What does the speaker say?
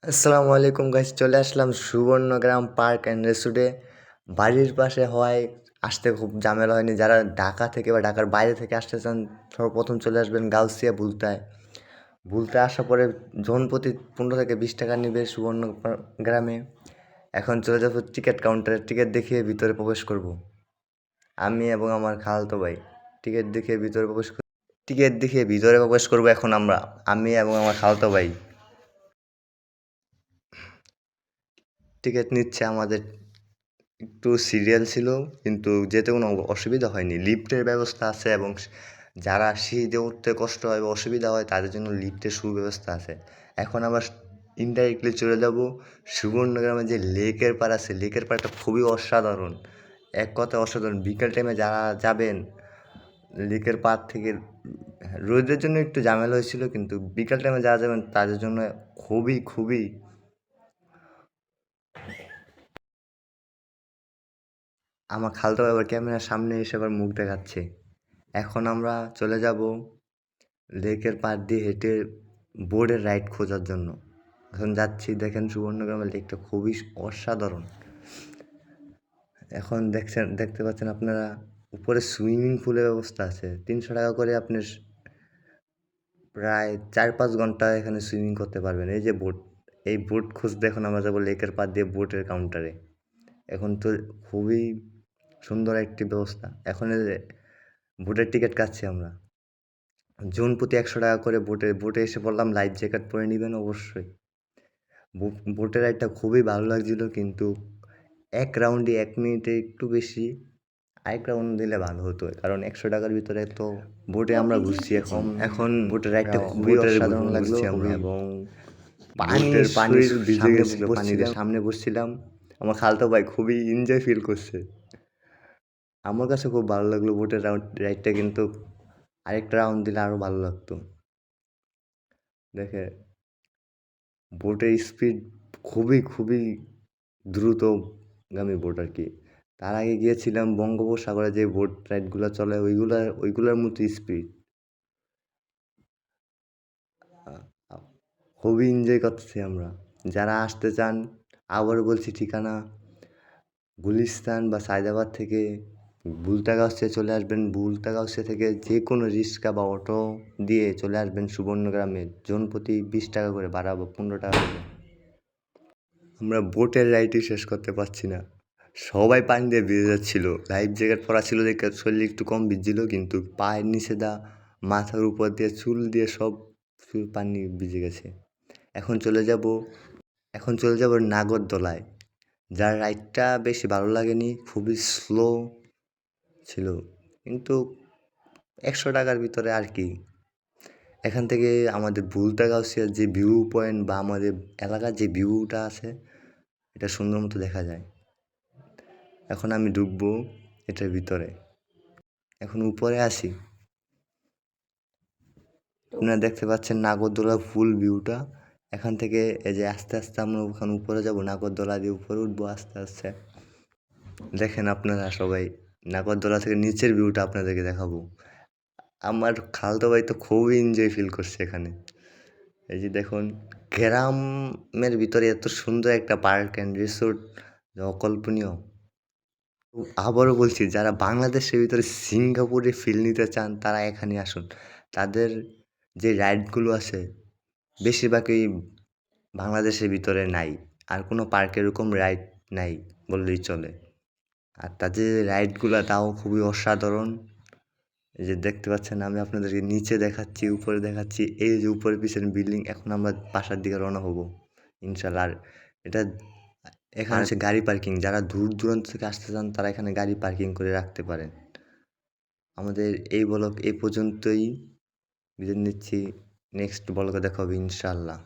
আসসালামু আলাইকুম গাইস, চলে আসলাম সুবর্ণগ্রাম পার্ক অ্যান্ড রেস্টুরেন্টে। বাড়ির পাশে হওয়ায় আসতে খুব ঝামেলা হয়নি। যারা ঢাকা থেকে বা ঢাকার বাইরে থেকে আসতে চান সর্বপ্রথম চলে আসবেন গাউসিয়া বুলতায়। বুলতায় আসার পরে জনপ্রতি 15 থেকে 20 টাকা নেবে গ্রামে। এখন চলে যাবো টিকিট কাউন্টারে, টিকিট দেখিয়ে ভিতরে প্রবেশ করব। আমি এবং আমার খালাতো ভাই টিকিট দেখিয়ে ভিতরে প্রবেশ করব। এখন আমি এবং আমার খালাতো ভাই টিকিট নিচ্ছে। আমাদের একটু সিরিয়াল ছিল, কিন্তু যেতে কোনো অসুবিধা হয়নি। লিফটের ব্যবস্থা আছে এবং যারা সিঁড়িতে উঠতে কষ্ট হয় বা অসুবিধা হয় তাদের জন্য লিফটের সুব্যবস্থা আছে। এখন আবার ইনডাইরেক্টলি চলে যাব সুবর্ণগ্রামে যে লেকের পাড় আছে। লেকের পাড়টা খুবই অসাধারণ, এক কথায় অসাধারণ। বিকেল টাইমে যারা যাবেন লেকের পাড় থেকে, রোদের জন্য একটু ঝামেলা হয়েছিল, কিন্তু বিকেল টাইমে যারা যাবেন তাদের জন্য খুবই খুবই। আমার খালাতো ভাই আবার ক্যামেরার সামনে এসে আবার মুখ দেখাচ্ছে। এখন আমরা চলে যাব লেকের পাড় দিয়ে হেঁটে বোর্ডের রাইড খোঁজার জন্য। এখন যাচ্ছি, দেখেন সুবর্ণগ্রামের লেকটা খুবই অসাধারণ। এখন দেখতে পাচ্ছেন আপনারা উপরে সুইমিং পুলের ব্যবস্থা আছে। 300 টাকা করে আপনি প্রায় 4-5 ঘন্টা এখানে সুইমিং করতে পারবেন। এই যে বোট, এই বোট খুঁজতে এখন আমরা যাবো লেকের পাড় দিয়ে বোটের কাউন্টারে। এখন তো খুবই সুন্দর একটি ব্যবস্থা। এখন এই যে বোটের টিকিট কাটছি আমরা, জন প্রতি 100 টাকা করে। বোটে এসে বললাম লাইফ জ্যাকেট পরে নেবেন অবশ্যই। বোটের রাইডটা খুবই ভালো লাগছিল, কিন্তু এক রাউন্ডে 1 মিনিটে একটু বেশি। আরেক রাউন্ড দিলে ভালো হতো, কারণ 100 টাকার ভিতরে তো বোটে আমরা ঘুরছি। এখন বোটের রাইডটা খুবই অসাধারণ লাগলো এবং পানি ভিজে গেছিল, পানিতে সামনে বসছিলাম। আমার খালাতো ভাই খুবই এনজয় ফিল করছে। আমার কাছে খুব ভালো লাগলো বোটের রাইডটা, কিন্তু আরেকটা রাউন্ড দিলে আরও ভালো লাগতো। দেখে বোটের স্পিড খুবই খুবই দ্রুতগামী বোট আর কি। তার আগে গিয়েছিলাম বঙ্গোপসাগরে যে বোট রাইডগুলো চলে, ওইগুলোর মতো স্পিড। খুবই এনজয় করতেছি আমরা। যারা আসতে চান, আবারও বলছি ঠিকানা গুলিস্তান বা সায়দাবাদ থেকে বুলতাগাউসে চলে আসবেন। বুলতাগাউসে থেকে যে কোনো রিক্সা বা অটো দিয়ে চলে আসবেন সুবর্ণগ্রামে। জনপ্রতি 20 টাকা করে ভাড়া বা 15 টাকা করে। আমরা বোটের রাইডই শেষ করতে পারছি না, সবাই পানি দিয়ে ভিজে যাচ্ছিল। লাইফ জ্যাকেট পরা ছিল দেখে শরীর একটু কম ভিজছিল, কিন্তু পায়ের নিচে মাথার উপর দিয়ে চুল দিয়ে সব পানি ভিজে গেছে। এখন চলে যাব নাগরদোলায়। যার রাইডটা বেশি ভালো লাগেনি, খুবই স্লো ছিল, কিন্তু 100 টাকার ভিতরে আর কি। এখান থেকে আমাদের বুলতাগাউসিয়ার যে ভিউ পয়েন্ট বা আমাদের এলাকার যে ভিউটা আছে, এটা সুন্দর মতো দেখা যায়। এখন আমি ঢুকবো এটার ভিতরে। এখন উপরে আসি, আপনারা দেখতে পাচ্ছেন নাগরদোলার ফুল ভিউটা। এখান থেকে এই যে আস্তে আস্তে আমরা ওখানে উপরে যাব, নাগরদোলা দিয়ে উপরে উঠবো আস্তে আস্তে। দেখেন আপনারা সবাই, নাগরদোলা থেকে নিচের ভিউটা আপনাদেরকে দেখাবো। আমার খালাতো ভাই তো খুবই এনজয় ফিল করছে এখানে। এই যে দেখুন, গ্রামের ভিতরে এত সুন্দর একটা পার্ক অ্যান্ড রিসোর্ট, অকল্পনীয়। আবারও বলছি, যারা বাংলাদেশের ভিতরে সিঙ্গাপুরে ফিল নিতে চান তারা এখানে আসুন। তাদের যে রাইডগুলো আছে বেশিরভাগই বাংলাদেশের ভিতরে নাই, আর কোনো পার্কে এরকম রাইড নাই বললেই চলে। আর তাদের রাইডগুলো তাও খুবই অসাধারণ। এই যে দেখতে পাচ্ছেন, আমি আপনাদেরকে নিচে দেখাচ্ছি, উপরে দেখাচ্ছি। এই যে উপরে পিছনে বিল্ডিং। এখন আমরা বাসার দিকে রওনা হব ইনশাল্লাহ। আর এটা এখানে হচ্ছে গাড়ি পার্কিং। যারা দূর দূরান্ত থেকে আসতে চান তারা এখানে গাড়ি পার্কিং করে রাখতে পারেন। আমাদের এই ব্লগ এই পর্যন্তই, বিদায় নিচ্ছি। নেক্সট ব্লগে দেখা হবে ইনশাল্লাহ।